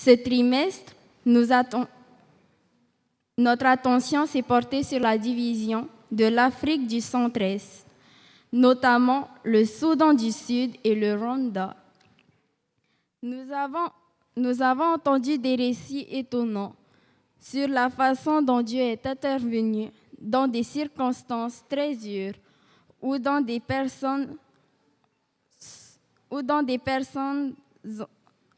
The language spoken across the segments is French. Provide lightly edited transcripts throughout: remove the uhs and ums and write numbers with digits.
Ce trimestre, notre attention s'est portée sur la division de l'Afrique du centre-est, notamment le Soudan du Sud et le Rwanda. Nous avons entendu des récits étonnants sur la façon dont Dieu est intervenu dans des circonstances très dures où des personnes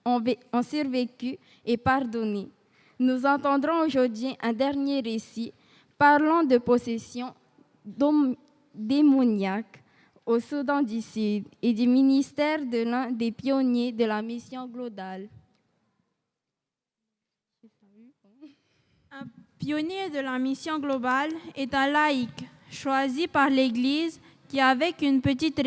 ont survécu et pardonné. Nous entendrons aujourd'hui un dernier récit parlant de possession démoniaque au Soudan du Sud et du ministère de l'un des pionniers de la mission globale. Un pionnier de la mission globale est un laïc choisi par l'Église qui, avec une petite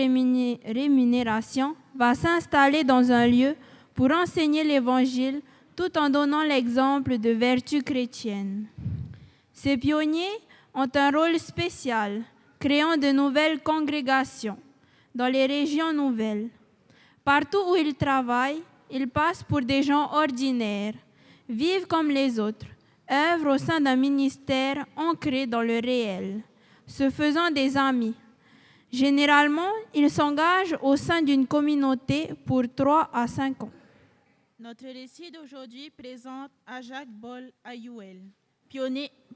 rémunération, va s'installer dans un lieu pour enseigner l'Évangile tout en donnant l'exemple de vertus chrétiennes. Ces pionniers ont un rôle spécial, créant de nouvelles congrégations dans les régions nouvelles. Partout où ils travaillent, ils passent pour des gens ordinaires, vivent comme les autres, œuvrent au sein d'un ministère ancré dans le réel, se faisant des amis. Généralement, ils s'engagent au sein d'une communauté pour 3 à 5 ans. Notre récit d'aujourd'hui présente Ajak Bol Ayouel,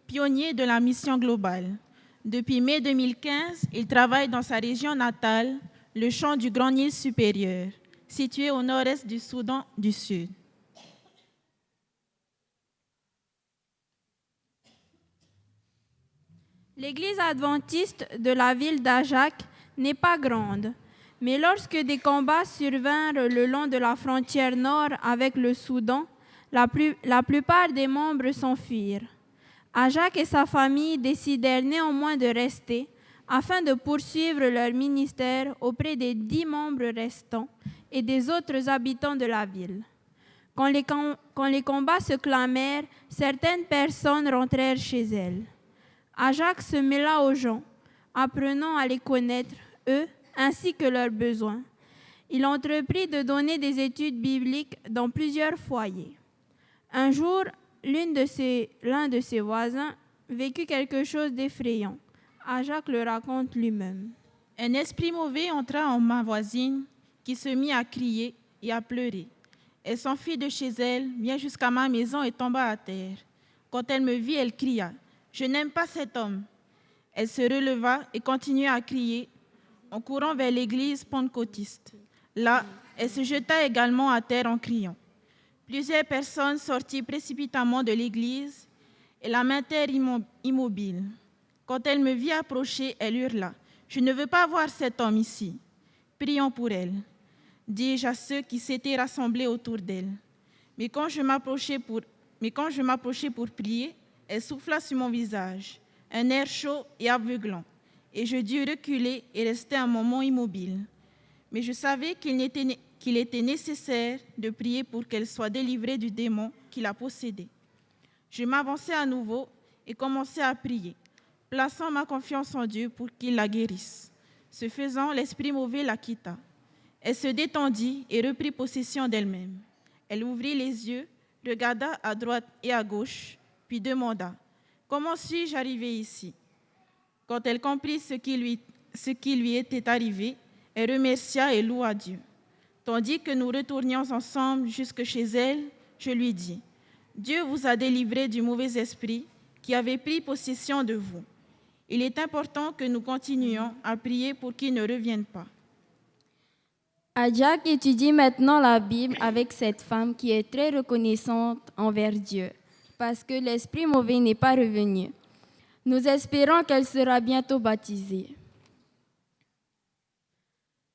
pionnier de la mission globale. Depuis mai 2015, il travaille dans sa région natale, le champ du Grand Nil supérieur, situé au nord-est du Soudan du Sud. L'église adventiste de la ville d'Ajak n'est pas grande, mais lorsque des combats survinrent le long de la frontière nord avec le Soudan, la plupart des membres s'enfuirent. Ajak et sa famille décidèrent néanmoins de rester afin de poursuivre leur ministère auprès des 10 membres restants et des autres habitants de la ville. Quand les combats se clamèrent, certaines personnes rentrèrent chez elles. Ajak se mêla aux gens, apprenant à les connaître, eux, ainsi que leurs besoins. Il entreprit de donner des études bibliques dans plusieurs foyers. Un jour, l'un de ses voisins vécut quelque chose d'effrayant. Ajak le raconte lui-même. Un esprit mauvais entra en ma voisine qui se mit à crier et à pleurer. Elle s'enfuit de chez elle, vient jusqu'à ma maison et tomba à terre. Quand elle me vit, elle cria « Je n'aime pas cet homme ». Elle se releva et continua à crier en courant vers l'église pentecôtiste. Là, elle se jeta également à terre en criant. Plusieurs personnes sortirent précipitamment de l'église et la maintenirent immobile. Quand elle me vit approcher, elle hurla « Je ne veux pas voir cet homme ici. Prions pour elle », dis-je à ceux qui s'étaient rassemblés autour d'elle. Mais quand je m'approchais pour prier, elle souffla sur mon visage, un air chaud et aveuglant, et je dus reculer et rester un moment immobile. Mais je savais qu'il était nécessaire de prier pour qu'elle soit délivrée du démon qui la possédait. Je m'avançai à nouveau et commençai à prier, plaçant ma confiance en Dieu pour qu'il la guérisse. Ce faisant, l'esprit mauvais la quitta. Elle se détendit et reprit possession d'elle-même. Elle ouvrit les yeux, regarda à droite et à gauche, puis demanda « Comment suis-je arrivée ici ?» Quand elle comprit ce qui lui était arrivé, elle remercia et loua Dieu. Tandis que nous retournions ensemble jusque chez elle, je lui dis « Dieu vous a délivré du mauvais esprit qui avait pris possession de vous. Il est important que nous continuions à prier pour qu'il ne revienne pas. » Ajak étudie maintenant la Bible avec cette femme qui est très reconnaissante envers Dieu, parce que l'esprit mauvais n'est pas revenu. Nous espérons qu'elle sera bientôt baptisée.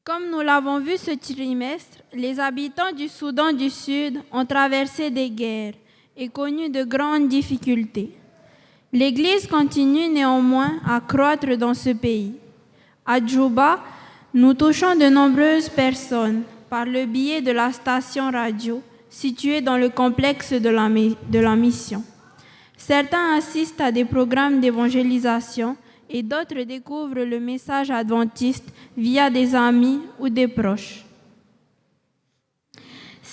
Comme nous l'avons vu ce trimestre, les habitants du Soudan du Sud ont traversé des guerres et connu de grandes difficultés. L'Église continue néanmoins à croître dans ce pays. À Djouba, nous touchons de nombreuses personnes par le biais de la station radio située dans le complexe de la mission. Certains assistent à des programmes d'évangélisation et d'autres découvrent le message adventiste via des amis ou des proches.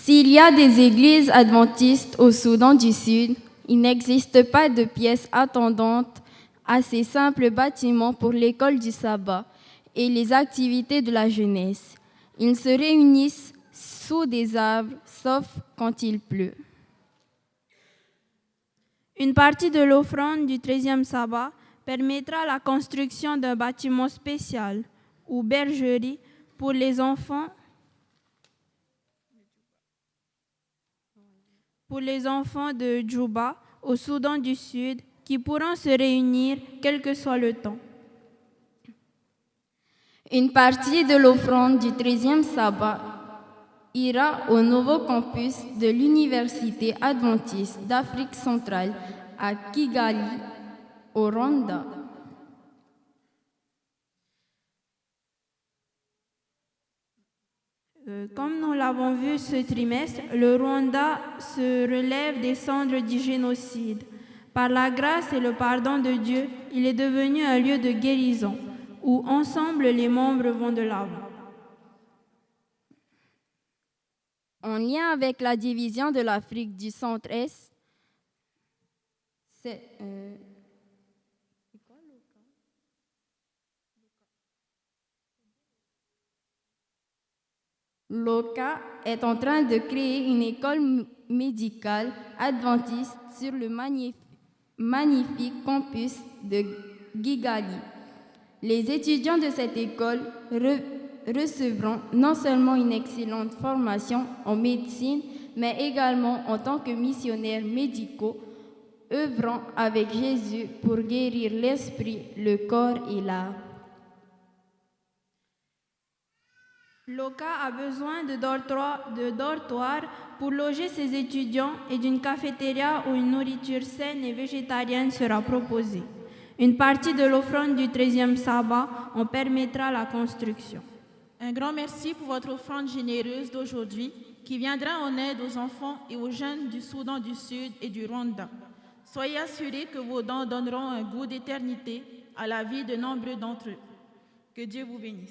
S'il y a des églises adventistes au Soudan du Sud, il n'existe pas de pièces attendantes à ces simples bâtiments pour l'école du sabbat et les activités de la jeunesse. Ils se réunissent sous des arbres, sauf quand il pleut. Une partie de l'offrande du 13e sabbat permettra la construction d'un bâtiment spécial ou bergerie pour les enfants de Djouba au Soudan du Sud qui pourront se réunir quel que soit le temps. Une partie de l'offrande du 13e sabbat ira au nouveau campus de l'Université adventiste d'Afrique centrale à Kigali, au Rwanda. Comme nous l'avons vu ce trimestre, le Rwanda se relève des cendres du génocide. Par la grâce et le pardon de Dieu, il est devenu un lieu de guérison où ensemble les membres vont de l'avant. En lien avec la division de l'Afrique du centre-est, l'OCA est en train de créer une école médicale adventiste sur le magnifique campus de Kigali. Les étudiants de cette école recevront non seulement une excellente formation en médecine, mais également en tant que missionnaires médicaux, œuvrant avec Jésus pour guérir l'esprit, le corps et l'âme. L'OCA a besoin de dortoirs pour loger ses étudiants et d'une cafétéria où une nourriture saine et végétarienne sera proposée. Une partie de l'offrande du 13e sabbat en permettra la construction. Un grand merci pour votre offrande généreuse d'aujourd'hui qui viendra en aide aux enfants et aux jeunes du Soudan du Sud et du Rwanda. Soyez assurés que vos dons donneront un goût d'éternité à la vie de nombreux d'entre eux. Que Dieu vous bénisse.